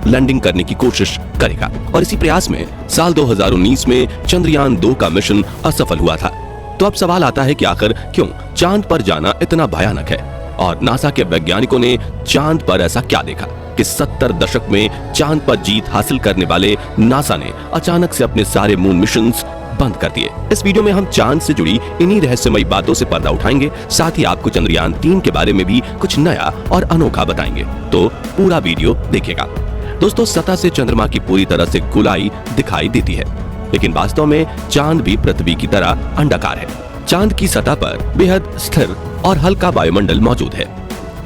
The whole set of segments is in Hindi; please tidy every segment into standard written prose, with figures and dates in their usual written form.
लैंडिंग करने की कोशिश करेगा। और इसी प्रयास में साल 2019 में चंद्रयान 2 का मिशन असफल हुआ था। तो अब सवाल आता है कि आखिर क्यों चांद पर जाना इतना भयानक है, और नासा के वैज्ञानिकों ने चांद पर ऐसा क्या देखा कि 70 दशक में चांद पर जीत हासिल करने वाले नासा ने अचानक से अपने सारे मून मिशंस बंद कर दिए। इस वीडियो में हम चांद से जुड़ी इन्हीं रहस्यमयी बातों से पर्दा उठाएंगे, साथ ही आपको चंद्रयान 3 के बारे में भी कुछ नया और अनोखा बताएंगे। तो पूरा वीडियो देखिएगा। दोस्तों, सतह से चंद्रमा की पूरी तरह से गोलाई दिखाई देती है, लेकिन वास्तव में चांद भी पृथ्वी की तरह अंडाकार है। चांद की सतह पर बेहद स्थिर और हल्का वायुमंडल मौजूद है।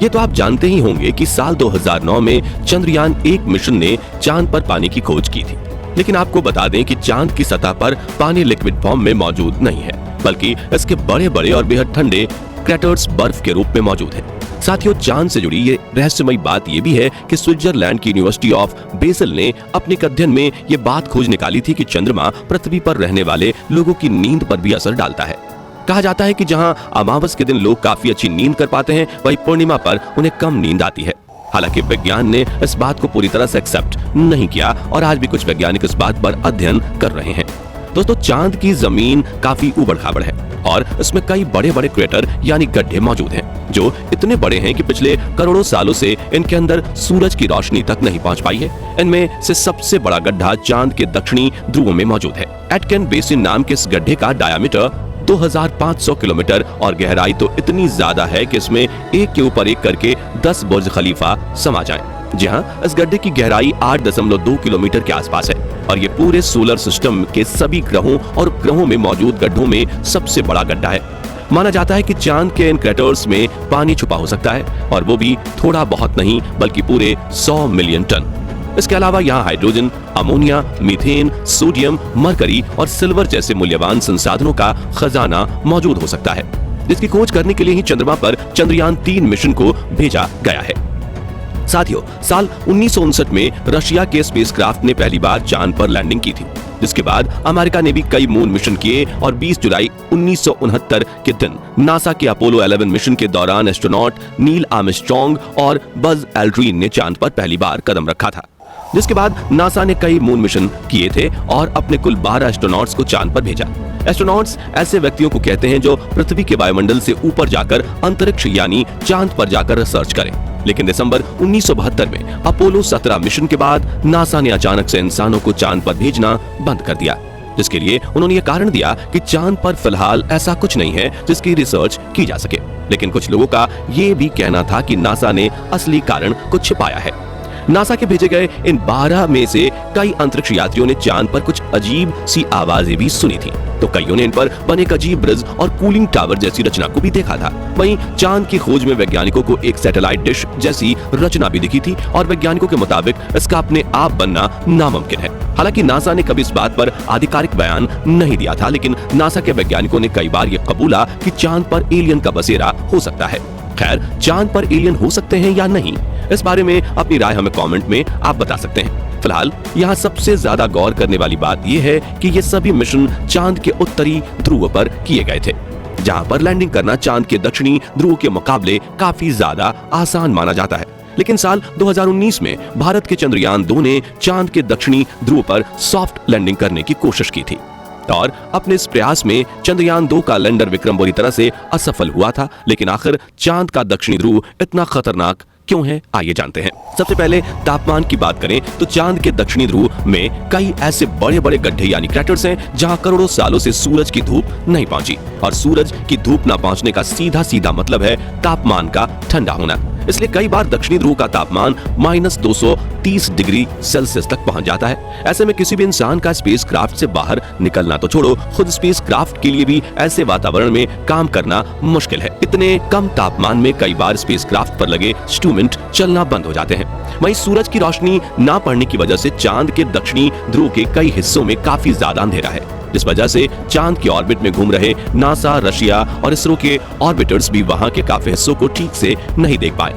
ये तो आप जानते ही होंगे कि साल 2009 में चंद्रयान 1 मिशन ने चांद पर पानी की खोज की थी, लेकिन आपको बता दें कि चांद की सतह पर पानी लिक्विड फॉर्म में मौजूद नहीं है, बल्कि इसके बड़े बड़े और बेहद ठंडे क्रेटर्स बर्फ के रूप में मौजूद है। साथियों, चांद से जुड़ी ये रहस्यमयी बात ये भी है कि स्विट्जरलैंड की यूनिवर्सिटी ऑफ बेसल ने अपने एक अध्ययन में ये बात खोज निकाली थी कि चंद्रमा पृथ्वी पर रहने वाले लोगों की नींद पर भी असर डालता है। कहा जाता है कि जहां अमावस के दिन लोग काफी अच्छी नींद कर पाते हैं, वहीं पूर्णिमा पर उन्हें कम नींद आती है। हालांकि विज्ञान ने इस बात को पूरी तरह से एक्सेप्ट नहीं किया और आज भी कुछ वैज्ञानिक इस बात पर अध्ययन कर रहे हैं। दोस्तों, चांद की जमीन काफी उबड़-खाबड़ है और इसमें कई बड़े-बड़े क्रेटर यानी गड्ढे मौजूद हैं, जो इतने बड़े हैं कि पिछले करोड़ों सालों से इनके अंदर सूरज की रोशनी तक नहीं पहुंच पाई है। इनमें से सबसे बड़ा गड्ढा चांद के दक्षिणी ध्रुव में मौजूद है। एटकेन बेसिन नाम के इस गड्ढे का डायामीटर 2500 किलोमीटर और गहराई तो इतनी ज्यादा है कि इसमें एक के ऊपर एक करके 10 बुर्ज खलीफा समा जाएं। जी हां, इस गड्ढे की गहराई 8.2 किलोमीटर के आसपास है और ये पूरे सोलर सिस्टम के सभी ग्रहों और उपग्रहों में मौजूद गड्ढों में सबसे बड़ा गड्ढा है। माना जाता है कि चांद के इन क्रेटर्स में पानी छुपा हो सकता है, और वो भी थोड़ा बहुत नहीं बल्कि पूरे 100 मिलियन टन। इसके अलावा यहाँ hydrogen, ammonia, methane, sodium, mercury और सिल्वर जैसे मूल्यवान संसाधनों का खजाना मौजूद हो सकता है, जिसकी खोज करने के लिए ही चंद्रमा पर चंद्रयान 3 मिशन को भेजा गया है। साथियों, साल 1959 में रशिया के स्पेसक्राफ्ट ने पहली बार चांद पर लैंडिंग की थी, जिसके बाद अमेरिका ने भी कई मून मिशन किए और 20 जुलाई 1969 के दिन नासा के अपोलो 11 मिशन के दौरान एस्ट्रोनॉट नील आर्मस्ट्रॉन्ग और बज एल्ड्रिन ने चांद पर पहली बार कदम रखा था। जिसके बाद नासा ने कई मून मिशन किए थे और अपने कुल 12 एस्ट्रोनॉट्स को चांद पर भेजा। एस्ट्रोनॉट्स ऐसे व्यक्तियों को कहते हैं जो पृथ्वी के वायुमंडल से ऊपर जाकर अंतरिक्ष यानी चांद पर जाकर रिसर्च करें। लेकिन दिसंबर 1972 में अपोलो 17 मिशन के बाद नासा ने अचानक से इंसानों को चांद पर भेजना बंद कर दिया, जिसके लिए उन्होंने ये कारण दिया कि चांद पर फिलहाल ऐसा कुछ नहीं है जिसकी रिसर्च की जा सके। लेकिन कुछ लोगों का ये भी कहना था कि नासा ने असली कारण को छिपाया है। नासा के भेजे गए इन 12 में से कई अंतरिक्ष यात्रियों ने चांद पर कुछ अजीब सी आवाजें भी सुनी थी, तो कईयों ने इन पर बने एक अजीब ब्रिज और कूलिंग टावर जैसी रचना को भी देखा था। वहीं चांद की खोज में वैज्ञानिकों को एक सैटेलाइट डिश जैसी रचना भी दिखी थी और वैज्ञानिकों के मुताबिक इसका अपने आप बनना नामुमकिन है। हालांकि नासा ने कभी इस बात पर आधिकारिक बयान नहीं दिया था, लेकिन नासा के वैज्ञानिकों ने कई बार ये कबूला कि चांद पर एलियन का बसेरा हो सकता है। खैर, चांद पर एलियन हो सकते हैं या नहीं, इस बारे में अपनी राय हमें कमेंट में आप बता सकते हैं। फिलहाल यहाँ सबसे ज्यादा गौर करने वाली बात यह है कि ये सभी मिशन चांद के उत्तरी ध्रुव पर किए गए थे, जहाँ पर लैंडिंग करना चांद के दक्षिणी ध्रुव के मुकाबले काफी ज्यादा आसान माना जाता है। लेकिन साल 2019 में भारत के चंद्रयान 2 ने चांद के दक्षिणी ध्रुव पर सॉफ्ट लैंडिंग करने की कोशिश की थी और अपने इस प्रयास में चंद्रयान 2 का लैंडर विक्रम बुरी तरह से असफल हुआ था। लेकिन आखिर चांद का दक्षिणी ध्रुव इतना खतरनाक क्यों है, आइए जानते हैं। सबसे पहले तापमान की बात करें तो चांद के दक्षिणी ध्रुव में कई ऐसे बड़े बड़े गड्ढे यानी क्रैटर्स हैं जहां करोड़ों सालों से सूरज की धूप नहीं पहुंची, और सूरज की धूप न पहुंचने का सीधा सीधा मतलब है तापमान का ठंडा होना। इसलिए कई बार दक्षिणी ध्रुव का तापमान -230 डिग्री सेल्सियस तक पहुंच जाता है। ऐसे में किसी भी इंसान का स्पेसक्राफ्ट से बाहर निकलना तो छोड़ो, खुद स्पेसक्राफ्ट के लिए भी ऐसे वातावरण में काम करना मुश्किल है। इतने कम तापमान में कई बार स्पेसक्राफ्ट पर लगे इंस्ट्रूमेंट चलना बंद हो जाते हैं। वहीं सूरज की रोशनी ना पड़ने की वजह से चांद के दक्षिणी ध्रुव के कई हिस्सों में काफी ज्यादा अंधेरा है, जिस वजह से चांद के ऑर्बिट में घूम रहे नासा, रशिया और इसरो के ऑर्बिटर्स भी वहां के काफी हिस्सों को ठीक से नहीं देख पाए।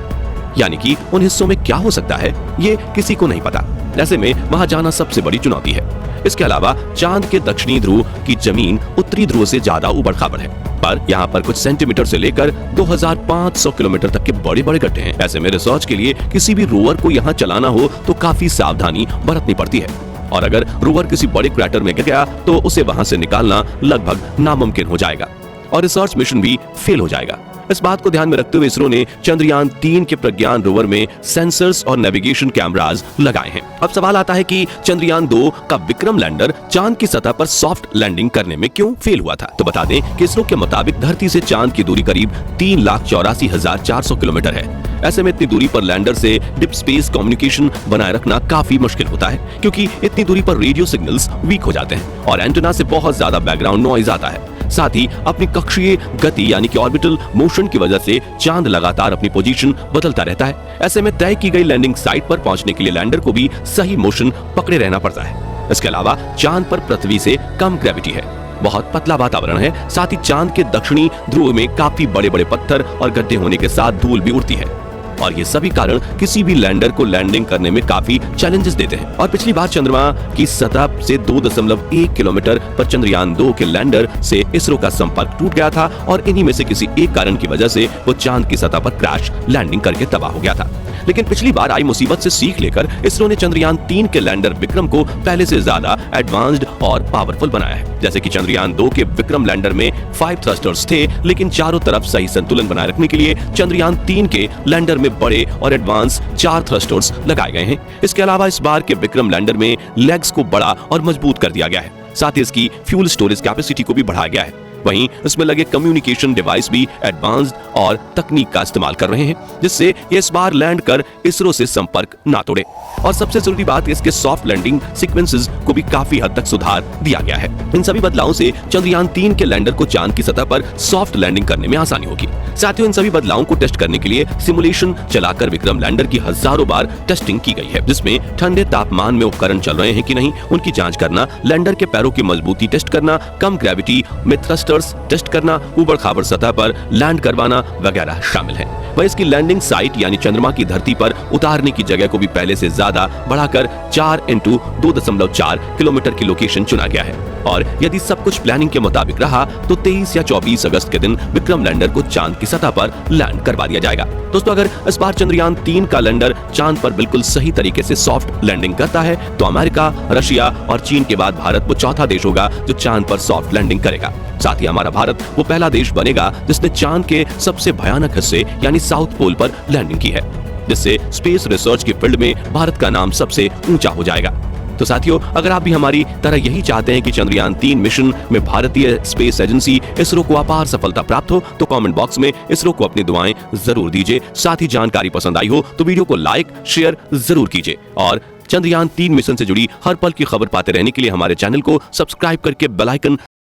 यानी कि उन हिस्सों में क्या हो सकता है ये किसी को नहीं पता। ऐसे में वहां जाना सबसे बड़ी चुनौती है। इसके अलावा चांद के दक्षिणी ध्रुव की जमीन उत्तरी ध्रुव से ज्यादा उबड़-खाबड़ है, पर यहाँ पर कुछ सेंटीमीटर से लेकर 2500 किलोमीटर तक के बड़े बड़े गड्ढे हैं। ऐसे में रिसर्च के लिए किसी भी रोवर को यहाँ चलाना हो तो काफी सावधानी बरतनी पड़ती है, और अगर रोवर किसी बड़े क्रैटर में गिर गया तो उसे वहां से निकालना लगभग नामुमकिन हो जाएगा और रिसर्च मिशन भी फेल हो जाएगा। इस बात को ध्यान में रखते हुए इसरो ने चंद्रयान 3 के प्रज्ञान रोवर में सेंसर्स और नेविगेशन कैमरास लगाए हैं। अब सवाल आता है कि चंद्रयान 2 का विक्रम लैंडर चांद की सतह पर सॉफ्ट लैंडिंग करने में क्यों फेल हुआ था। तो बता दें कि इसरो के मुताबिक धरती से चांद की दूरी करीब 3,84,400 किलोमीटर है। ऐसे में इतनी दूरी पर लैंडर से डीप स्पेस कम्युनिकेशन बनाए रखना काफी मुश्किल होता है, क्योंकि इतनी दूरी पर रेडियो सिग्नल्स वीक हो जाते हैं और एंटेना से बहुत ज्यादा बैकग्राउंड नॉइज आता है। साथ ही अपनी कक्षीय गति यानी कि ऑर्बिटल मोशन की वजह से चांद लगातार अपनी पोजीशन बदलता रहता है। ऐसे में तय की गई लैंडिंग साइट पर पहुंचने के लिए लैंडर को भी सही मोशन पकड़े रहना पड़ता है। इसके अलावा चांद पर पृथ्वी से कम ग्रेविटी है, बहुत पतला वातावरण है। साथ ही चांद के दक्षिणी ध्रुव में काफी बड़े बड़े पत्थर और गड्ढे होने के साथ धूल भी उड़ती है, और ये सभी कारण किसी भी लैंडर को लैंडिंग करने में काफी चैलेंजेस देते हैं। और पिछली बार चंद्रमा की सतह से 2.1 किलोमीटर पर चंद्रयान 2 के लैंडर से इसरो का संपर्क टूट गया था और इन्हीं में से किसी एक कारण की वजह से वो चांद की सतह पर क्रैश लैंडिंग करके तबाह हो गया था। लेकिन पिछली बार आई मुसीबत से सीख लेकर इसरो ने चंद्रयान 3 के लैंडर विक्रम को पहले से ज्यादा एडवांस्ड और पावरफुल बनाया है। जैसे कि चंद्रयान 2 के विक्रम लैंडर में 5 थ्रस्टर्स थे, लेकिन चारों तरफ सही संतुलन बनाए रखने के लिए चंद्रयान 3 के लैंडर में बड़े और एडवांस 4 थ्रस्टर्स लगाए गए हैं। इसके अलावा इस बार के विक्रम लैंडर में लेग्स को बड़ा और मजबूत कर दिया गया है। साथ ही इसकी फ्यूल स्टोरेज कैपेसिटी को भी बढ़ाया गया है। वहीं इसमें लगे कम्युनिकेशन डिवाइस भी एडवांस्ड और तकनीक का इस्तेमाल कर रहे हैं, जिससे ये इस बार लैंड कर इसरो से संपर्क ना तोड़े। और सबसे जरूरी बात, इसके सॉफ्ट लैंडिंग सीक्वेंसेस को भी काफी हद तक सुधार दिया गया है। इन सभी बदलावों से चंद्रयान 3 के लैंडर को चांद की सतह पर सॉफ्ट लैंडिंग करने में आसानी होगी। साथियों, इन सभी बदलावों को टेस्ट करने के लिए सिमुलेशन चलाकर विक्रम लैंडर की हजारों बार टेस्टिंग की गई है, जिसमें ठंडे तापमान में उपकरण चल रहे हैं कि नहीं उनकी जांच करना, लैंडर के पैरों की मजबूती टेस्ट करना, कम ग्रेविटी में थ्रस्टर्स टेस्ट करना, ऊबड़ खाबड़ सतह पर लैंड करवाना वगैरह शामिल है। वह इसकी लैंडिंग साइट यानी चंद्रमा की धरती पर उतारने की जगह को भी पहले से ज्यादा बढ़ाकर 4x2.4 किलोमीटर की लोकेशन चुना गया है। और यदि सब कुछ प्लानिंग के मुताबिक रहा तो 23 या 24 अगस्त के दिन विक्रम लैंडर को चांद की सतह पर लैंड करवा दिया जाएगा। दोस्तों, अगर इस बार चंद्रयान 3 का लैंडर चांद पर बिल्कुल सही तरीके से सॉफ्ट लैंडिंग करता है तो अमेरिका, रशिया और चीन के बाद भारत वो चौथा देश होगा जो चांद पर सॉफ्ट लैंडिंग करेगा। साथ ही हमारा भारत वो पहला देश बनेगा जिसने चांद के सबसे भयानक हिस्से यानी साउथ पोल पर लैंडिंग की है, जिससे स्पेस रिसर्च की फील्ड में भारत का नाम सबसे ऊंचा हो जाएगा। तो साथियों, अगर आप भी हमारी तरह यही चाहते हैं कि चंद्रयान 3 मिशन में भारतीय स्पेस एजेंसी इसरो को अपार सफलता प्राप्त हो तो कमेंट बॉक्स में इसरो को अपनी दुआएं जरूर दीजिए। साथ ही जानकारी पसंद आई हो तो वीडियो को लाइक शेयर जरूर कीजिए और चंद्रयान 3 मिशन से जुड़ी हर पल की खबर पाते रहने के लिए हमारे चैनल को सब्सक्राइब करके बेल आइकन